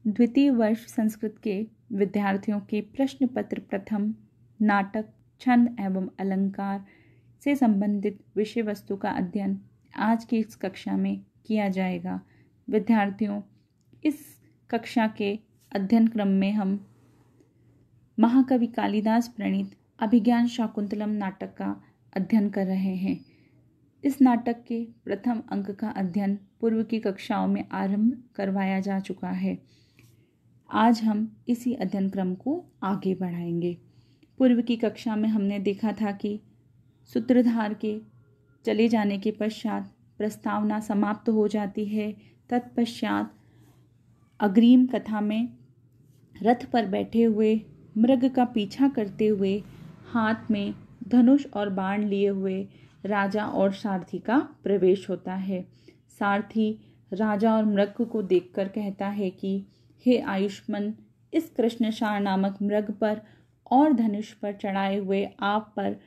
द्वितीय वर्ष संस्कृत के विद्यार्थियों के प्रश्न पत्र प्रथम नाटक छंद एवं अलंकार से संबंधित विषय वस्तु का अध्ययन आज की इस कक्षा में किया जाएगा। विद्यार्थियों, इस कक्षा के अध्ययन क्रम में हम महाकवि कालिदास प्रणीत अभिज्ञान शाकुंतलम नाटक का अध्ययन कर रहे हैं। इस नाटक के प्रथम अंक का अध्ययन पूर्व की कक्षाओं में आरंभ करवाया जा चुका है। आज हम इसी अध्ययन क्रम को आगे बढ़ाएंगे। पूर्व की कक्षा में हमने देखा था कि सूत्रधार के चले जाने के पश्चात प्रस्तावना समाप्त हो जाती है। तत्पश्चात अग्रिम कथा में रथ पर बैठे हुए मृग का पीछा करते हुए हाथ में धनुष और बाण लिए हुए राजा और सारथी का प्रवेश होता है। सारथी राजा और मृग को देखकर कहता है कि हे आयुष्मान, इस कृष्णसार नामक मृग पर और धनुष पर चढ़ाए हुए आप पर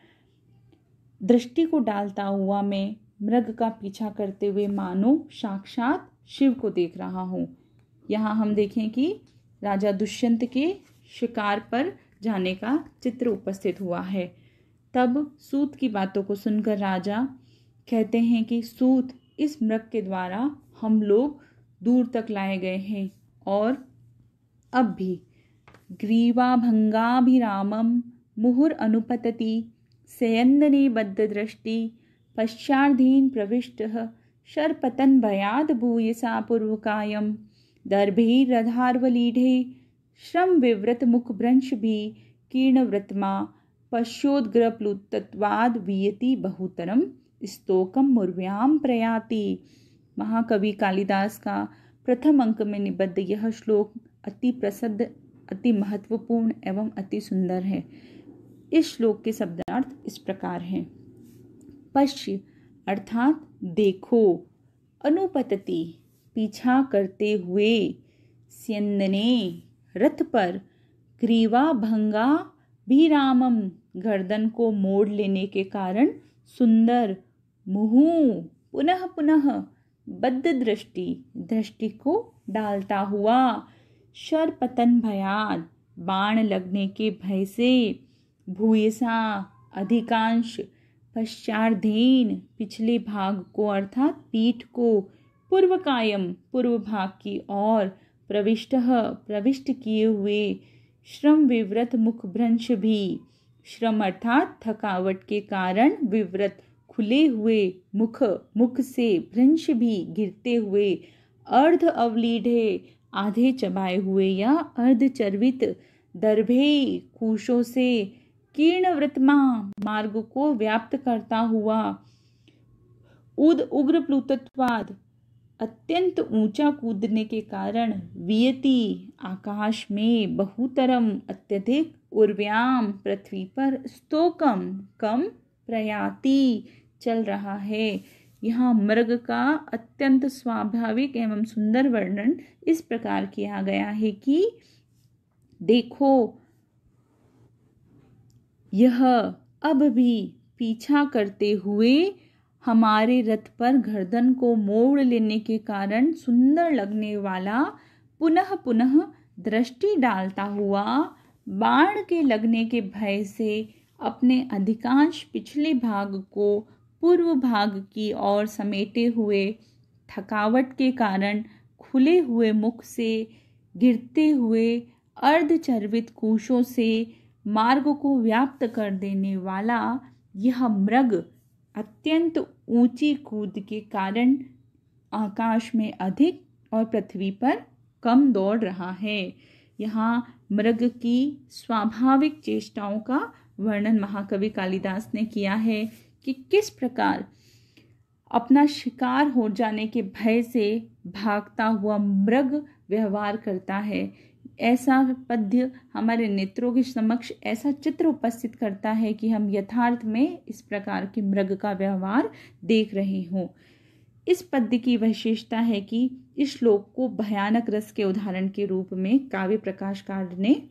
दृष्टि को डालता हुआ मैं मृग का पीछा करते हुए मानो साक्षात शिव को देख रहा हूँ। यहाँ हम देखें कि राजा दुष्यंत के शिकार पर जाने का चित्र उपस्थित हुआ है। तब सूत की बातों को सुनकर राजा कहते हैं कि सूत, इस मृग के द्वारा हम लोग दूर तक लाए गए हैं और अब भी ग्रीवाभंगाभिरामं मुहुर अनुपतति सयन्दने बद्ध दृष्टि पश्चार्धेन प्रविष्टः शरपतन भयाद भूयसा पूर्वकायं दर्भैरधार्वलीढे श्रम विवृत मुखभ्रंश भी कीर्णवृत्मा पश्योद्ग्रप्लुतत्वाद वियति बहुतरम स्तोकम मुर्व्याम प्रयाति। महाकवि कालिदास का प्रथम अंक में निबद्ध यह श्लोक अति प्रसिद्ध, अति महत्वपूर्ण एवं अति सुंदर है। इस श्लोक के शब्दार्थ इस प्रकार हैं। पश्य अर्थात देखो, अनुपतति पीछा करते हुए, स्यन्दने रथ पर, ग्रीवा भंगा भीरामम गर्दन को मोड़ लेने के कारण सुंदर, मुहु पुनः पुनः, बद्ध दृष्टि दृष्टि को डालता हुआ, शरपतन भयाद बाण लगने के भय से, भूयसा अधिकांश, पश्चार्धेन पिछले भाग को अर्थात पीठ को, पूर्वकायम पूर्व भाग की ओर, प्रविष्ट किए हुए, श्रम विवृत मुखभ्रंश भी, श्रम अर्थात थकावट के कारण, विवृत खुले हुए मुख से, भ्रंश भी गिरते हुए, अर्ध अवलीढे आधे चबाए हुए या अर्ध चर्वित, दर्भे कुशों से, कीर्णवृत्मा मार्ग को व्याप्त करता हुआ, उग्र प्लुतत्वाद अत्यंत ऊंचा कूदने के कारण, वियति आकाश में, बहुतरम अत्यधिक, उर्व्याम पृथ्वी पर, स्तोकम कम, प्रयाति चल रहा है। यहाँ मृग का अत्यंत स्वाभाविक एवं सुंदर वर्णन इस प्रकार किया गया है कि देखो, यह अब भी पीछा करते हुए हमारे रथ पर गर्दन को मोड़ लेने के कारण सुंदर लगने वाला, पुनः पुनः दृष्टि डालता हुआ, बाण के लगने के भय से अपने अधिकांश पिछले भाग को पूर्व भाग की ओर समेटे हुए, थकावट के कारण खुले हुए मुख से, गिरते हुए अर्धचर्वित कुशों से मार्ग को व्याप्त कर देने वाला यह मृग अत्यंत ऊंची कूद के कारण आकाश में अधिक और पृथ्वी पर कम दौड़ रहा है। यहाँ मृग की स्वाभाविक चेष्टाओं का वर्णन महाकवि कालिदास ने किया है कि किस प्रकार अपना शिकार हो जाने के भय से भागता हुआ मृग व्यवहार करता है। ऐसा पद्य हमारे नेत्रों के समक्ष ऐसा चित्र उपस्थित करता है कि हम यथार्थ में इस प्रकार के मृग का व्यवहार देख रहे हों। इस पद्य की विशेषता है कि इस श्लोक को भयानक रस के उदाहरण के रूप में काव्य प्रकाशकार ने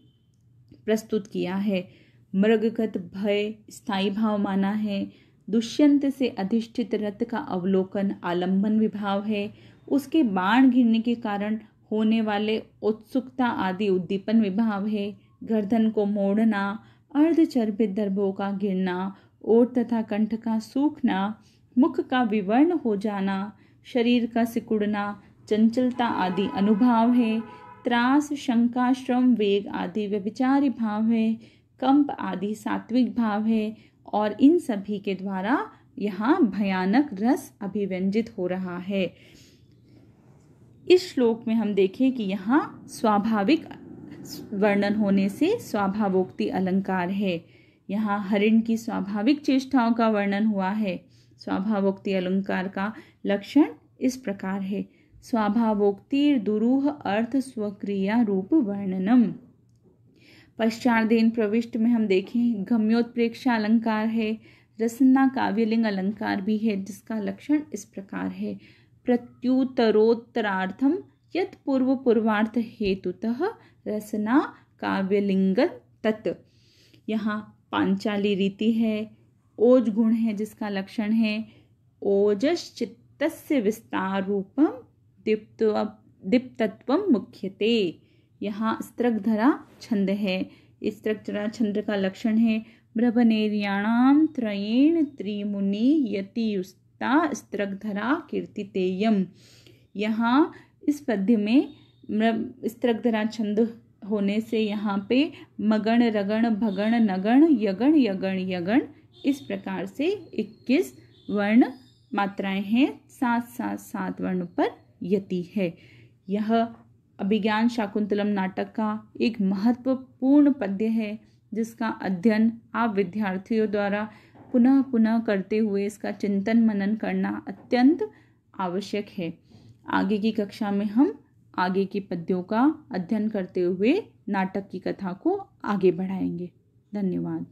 प्रस्तुत किया है। मृगगत भय स्थायी भाव माना है। दुष्यंत से अधिष्ठित रथ का अवलोकन आलंबन विभाव है। उसके बाण गिरने के कारण होने वाले उत्सुकता आदि उद्दीपन विभाव है। गर्दन को मोड़ना, अर्धचर्बित दर्भों का गिरना, ओठ तथा कंठ का सूखना, मुख का विवर्ण हो जाना, शरीर का सिकुड़ना, चंचलता आदि अनुभाव है। त्रास, शंका, श्रम, वेग आदि व्यभिचारी भाव है। कंप आदि सात्विक भाव है। और इन सभी के द्वारा यहाँ भयानक रस अभिव्यंजित हो रहा है। इस श्लोक में हम देखें कि यहाँ स्वाभाविक वर्णन होने से स्वाभावोक्ति अलंकार है। यहाँ हरिण की स्वाभाविक चेष्टाओं का वर्णन हुआ है। स्वाभावोक्ति अलंकार का लक्षण इस प्रकार है। स्वाभावोक्तिर दुरूह अर्थ स्वक्रिया रूप वर्णनम। पश्चादेन प्रविष्ट में हम देखें गम्योत्प्रेक्षा अलंकार है। रसना काव्यलिंग अलंकार भी है, जिसका लक्षण इस प्रकार है। प्रत्युत्तरोत्तरार्थम यत् पूर्व पूर्वार्थ हेतुतः रसना काव्यलिंग तत्। यहाँ पांचाली रीति है। ओज गुण है, जिसका लक्षण है ओजश्चित्तस्य विस्तार रूपम दीप्तत्वम मुख्यते। यहाँ स्त्रकधरा छंद है। स्त्रकधरा छंद का लक्षण है ब्रभनेर्याणाम त्रयेण त्रिमुनि यतियुस्ता स्त्रकधरा कीर्तितेयम। यहाँ इस पद्य में स्त्रकधरा छंद होने से यहाँ पे मगण, रगण, भगण, नगण, यगण, यगण, यगण इस प्रकार से 21 वर्ण मात्राएं हैं। 7 वर्ण पर यति है। यह अभिज्ञान शाकुंतलम नाटक का एक महत्वपूर्ण पद्य है, जिसका अध्ययन आप विद्यार्थियों द्वारा पुनः पुनः करते हुए इसका चिंतन मनन करना अत्यंत आवश्यक है। आगे की कक्षा में हम आगे के पद्यों का अध्ययन करते हुए नाटक की कथा को आगे बढ़ाएंगे। धन्यवाद।